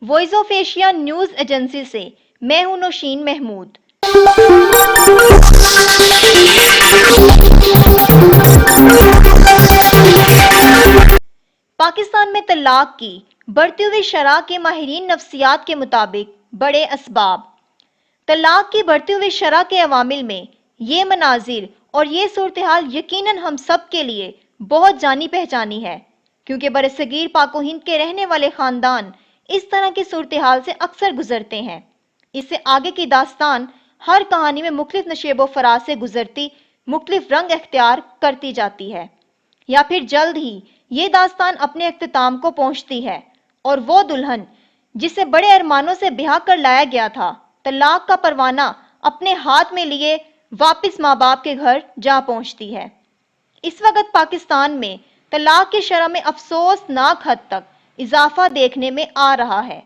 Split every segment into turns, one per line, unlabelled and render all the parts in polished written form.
Voice of Asia news agency سے میں ہوں نوشین محمود۔ پاکستان میں طلاق کی بڑھتی ہوئی شرح کے ماہرین نفسیات کے مطابق بڑے اسباب۔ طلاق کی بڑھتی ہوئی شرح کے عوامل میں یہ مناظر اور یہ صورتحال یقیناً ہم سب کے لیے بہت جانی پہچانی ہے، کیونکہ برصغیر پاک و ہند کے رہنے والے خاندان اس طرح کی صورتحال سے اکثر گزرتے ہیں۔ اس سے آگے کی داستان ہر کہانی میں مختلف نشیب و فراز سے گزرتی مختلف رنگ اختیار کرتی جاتی ہے، یا پھر جلد ہی یہ داستان اپنے اختتام کو پہنچتی ہے اور وہ دلہن جسے بڑے ارمانوں سے بیاہ کر لایا گیا تھا، طلاق کا پروانہ اپنے ہاتھ میں لیے واپس ماں باپ کے گھر جا پہنچتی ہے۔ اس وقت پاکستان میں طلاق کی شرح میں افسوسناک حد تک اضافہ دیکھنے میں آ رہا ہے۔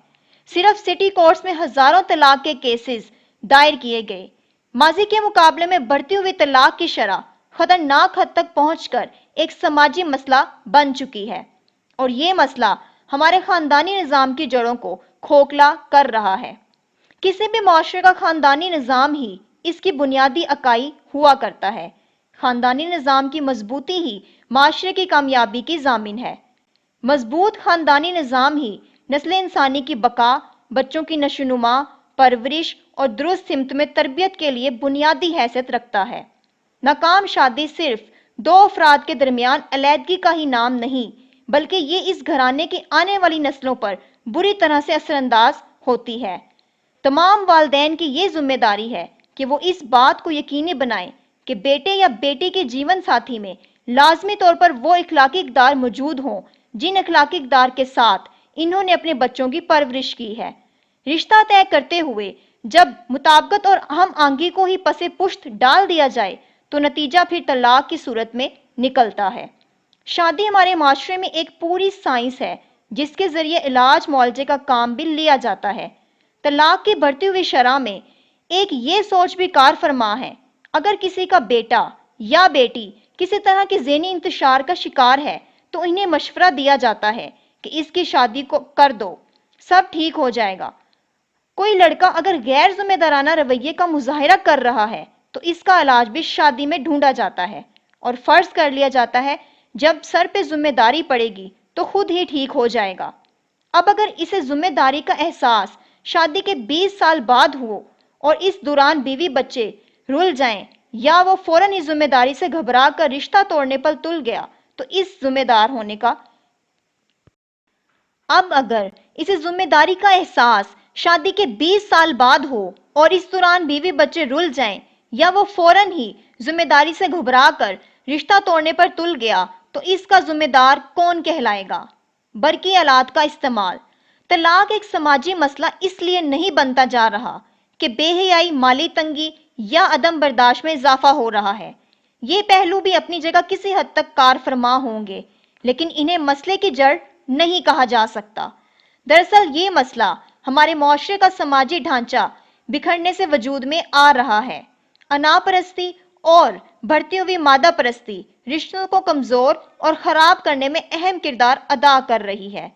صرف سٹی کورٹس میں ہزاروں طلاق کے کیسز دائر کیے گئے۔ ماضی کے مقابلے میں بڑھتی ہوئی طلاق کی شرح خطرناک حد تک پہنچ کر ایک سماجی مسئلہ بن چکی ہے، اور یہ مسئلہ ہمارے خاندانی نظام کی جڑوں کو کھوکھلا کر رہا ہے۔ کسی بھی معاشرے کا خاندانی نظام ہی اس کی بنیادی اکائی ہوا کرتا ہے۔ خاندانی نظام کی مضبوطی ہی معاشرے کی کامیابی کی ضامن ہے۔ مضبوط خاندانی نظام ہی نسل انسانی کی بقا، بچوں کی نشوونما، پرورش اور درست سمت میں تربیت کے لیے بنیادی حیثیت رکھتا ہے۔ ناکام شادی صرف دو افراد کے درمیان علیحدگی کا ہی نام نہیں، بلکہ یہ اس گھرانے کی آنے والی نسلوں پر بری طرح سے اثر انداز ہوتی ہے۔ تمام والدین کی یہ ذمہ داری ہے کہ وہ اس بات کو یقینی بنائیں کہ بیٹے یا بیٹی کے جیون ساتھی میں لازمی طور پر وہ اخلاقی اقدار موجود ہوں جن اخلاقی اقدار کے ساتھ انہوں نے اپنے بچوں کی پرورش کی ہے۔ رشتہ طے کرتے ہوئے جب مطابقت اور ہم آہنگی کو ہی پس پشت ڈال دیا جائے تو نتیجہ پھر طلاق کی صورت میں نکلتا ہے۔ شادی ہمارے معاشرے میں ایک پوری سائنس ہے جس کے ذریعے علاج معالجے کا کام بھی لیا جاتا ہے۔ طلاق کی بڑھتی ہوئی شرح میں ایک یہ سوچ بھی کار فرما ہے، اگر کسی کا بیٹا یا بیٹی کسی طرح کی ذہنی انتشار کا شکار ہے تو انہیں مشورہ دیا جاتا ہے کہ اس کی شادی کو کر دو، سب ٹھیک ہو جائے گا۔ کوئی لڑکا اگر غیر ذمہ دارانہ رویے کا مظاہرہ کر رہا ہے تو اس کا علاج بھی شادی میں ڈھونڈا جاتا ہے اور فرض کر لیا جاتا ہے جب سر پہ ذمہ داری پڑے گی تو خود ہی ٹھیک ہو جائے گا۔ اب اگر اسے ذمہ داری کا احساس شادی کے 20 سال بعد ہو اور اس دوران بیوی بچے رل جائیں یا وہ فوراً ہی ذمہ داری سے گھبرا کر رشتہ توڑنے پر تل گیا تو اس ذمہ دار ہونے کا اگر اسے ذمہ داری کا احساس شادی کے 20 سال بعد ہو اور اس دوران بیوی بچے رل جائیں یا وہ فوراً ہی ذمہ داری سے گھبرا کر رشتہ توڑنے پر تل گیا تو اس کا ذمہ دار کون کہلائے گا؟ برقی آلات کا استعمال۔ طلاق ایک سماجی مسئلہ اس لیے نہیں بنتا جا رہا کہ بے حیائی، مالی تنگی یا عدم برداشت میں اضافہ ہو رہا ہے۔ یہ پہلو بھی اپنی جگہ کسی حد تک کار فرما ہوں گے، لیکن انہیں مسئلے کی جڑ نہیں کہا جا سکتا۔ دراصل یہ مسئلہ ہمارے معاشرے کا سماجی ڈھانچہ بکھرنے سے وجود میں آ رہا ہے۔ انا پرستی اور بڑھتی ہوئی مادہ پرستی رشتوں کو کمزور اور خراب کرنے میں اہم کردار ادا کر رہی ہے۔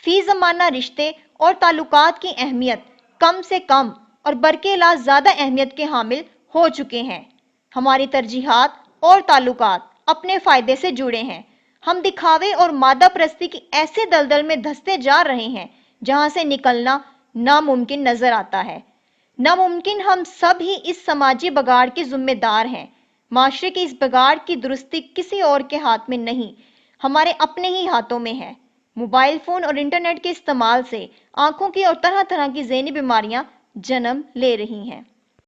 فی زمانہ رشتے اور تعلقات کی اہمیت کم سے کم اور برقی آلات زیادہ اہمیت کے حامل ہو چکے ہیں۔ ہماری ترجیحات اور تعلقات اپنے فائدے سے جڑے ہیں۔ ہم دکھاوے اور مادہ پرستی کی ایسے دلدل میں دھستے جا رہے ہیں جہاں سے نکلنا ناممکن نظر آتا ہے۔ ناممکن ہم سب ہی اس سماجی بگاڑ کے ذمہ دار ہیں۔ معاشرے کی اس بگاڑ کی درستی کسی اور کے ہاتھ میں نہیں، ہمارے اپنے ہی ہاتھوں میں ہے۔ موبائل فون اور انٹرنیٹ کے استعمال سے آنکھوں کی اور طرح طرح کی ذہنی بیماریاں جنم لے رہی ہیں۔